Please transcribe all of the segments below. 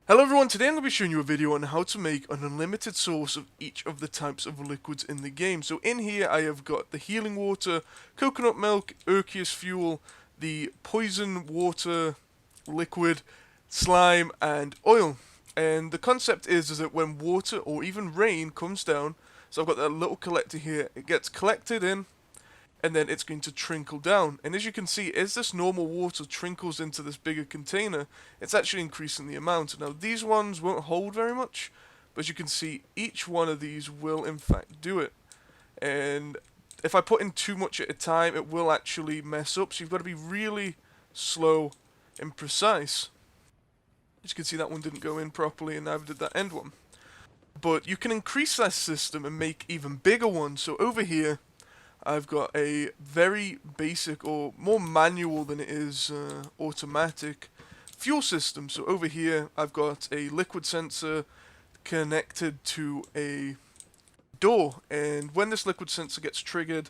Hello everyone, today I'm going to be showing you a video on how to make an unlimited source of each of the types of liquids in the game. So in here I have got the healing water, coconut milk, Urkius fuel, the poison water, liquid, slime and oil. And the concept is that when water or even rain comes down, so I've got that little collector here, it gets collected in and then it's going to trickle down. And as you can see, as this normal water trickles into this bigger container, it's actually increasing the amount. Now these ones won't hold very much, but as you can see, each one of these will in fact do it. And if I put in too much at a time, it will actually mess up, so you've got to be really slow and precise. As you can see, that one didn't go in properly, and neither did that end one. But you can increase that system and make even bigger ones. So over here, I've got a very basic or more manual than it is automatic fuel system. So over here I've got a liquid sensor connected to a door, and when this liquid sensor gets triggered,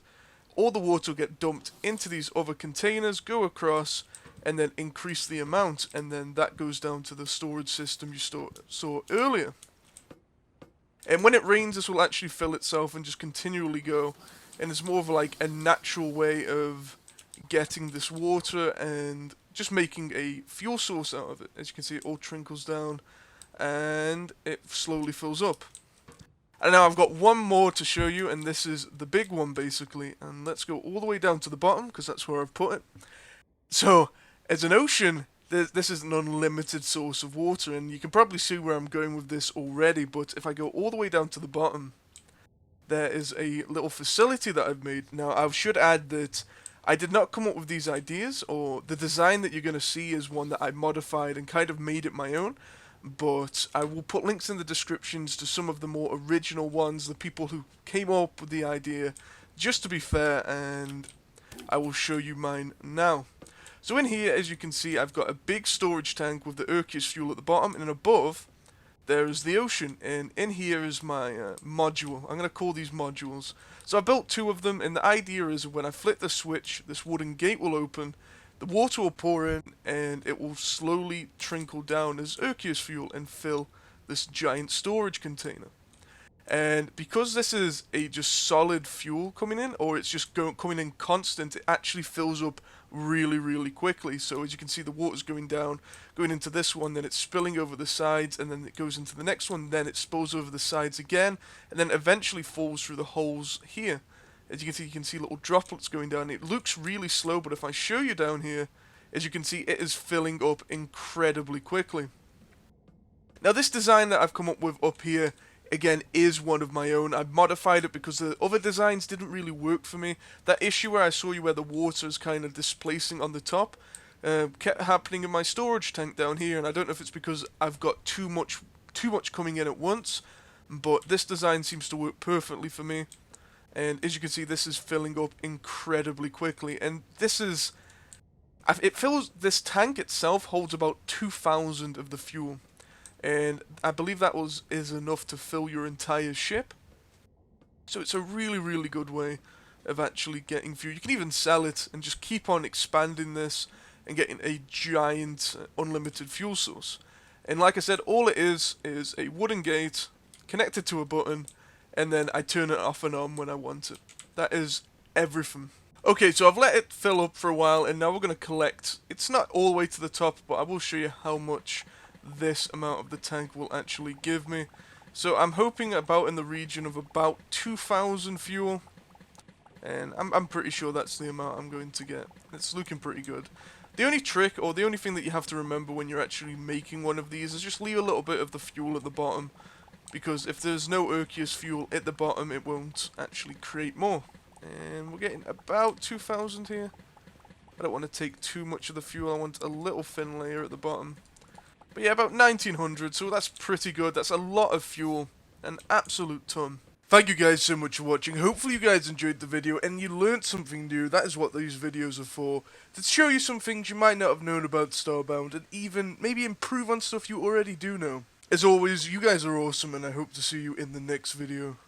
all the water will get dumped into these other containers, go across, and then increase the amount, and then that goes down to the storage system you saw earlier. And when it rains, this will actually fill itself and just continually go. And it's more of like a natural way of getting this water and just making a fuel source out of it. As you can see, it all trickles down and it slowly fills up. And now I've got one more to show you, and this is the big one basically. And let's go all the way down to the bottom because that's where I've put it. So as an ocean, this is an unlimited source of water, and you can probably see where I'm going with this already. But if I go all the way down to the bottom, there is a little facility that I've made. Now, I should add that I did not come up with these ideas, or the design that you're going to see is one that I modified and kind of made it my own, but I will put links in the descriptions to some of the more original ones, the people who came up with the idea, just to be fair, and I will show you mine now. So in here, as you can see, I've got a big storage tank with the Urkius fuel at the bottom, and above, there's the ocean, and in here is my module. I'm going to call these modules. So I built two of them, and the idea is when I flip the switch, this wooden gate will open, the water will pour in, and it will slowly trickle down as Urkius fuel and fill this giant storage container. And because this is a just solid fuel coming in, or it's just coming in constant, it actually fills up really quickly. So as you can see, the water's going down, going into this one, then it's spilling over the sides, and then it goes into the next one, then it spills over the sides again, and then eventually falls through the holes here. As you can see little droplets going down. It looks really slow, but if I show you down here, as you can see, it is filling up incredibly quickly. Now this design that I've come up with up here, again, is one of my own. I've modified it because the other designs didn't really work for me. That issue where I saw you where the water is kind of displacing on the top kept happening in my storage tank down here, and I don't know if it's because I've got too much coming in at once, but this design seems to work perfectly for me. And as you can see, this is filling up incredibly quickly, and this tank itself holds about 2,000 of the fuel. And I believe that is enough to fill your entire ship. So it's a really good way of actually getting fuel. You can even sell it and just keep on expanding this and getting a giant unlimited fuel source. And like I said, all it is a wooden gate connected to a button, and then I turn it off and on when I want it. That is everything. Okay, so I've let it fill up for a while, and now we're going to collect. It's not all the way to the top, but I will show you how much this amount of the tank will actually give me. So I'm hoping about in the region of about 2,000 fuel, and I'm pretty sure that's the amount I'm going to get. It's looking pretty good. The only trick, or the only thing that you have to remember when you're actually making one of these, is just leave a little bit of the fuel at the bottom, because if there's no Urkius fuel at the bottom, it won't actually create more. And we're getting about 2,000 here. I don't want to take too much of the fuel. I want a little thin layer at the bottom. But yeah, about 1900, so that's pretty good. That's a lot of fuel, an absolute ton. Thank you guys so much for watching. Hopefully you guys enjoyed the video and you learned something new. That is what these videos are for. To show you some things you might not have known about Starbound, and even maybe improve on stuff you already do know. As always, you guys are awesome, and I hope to see you in the next video.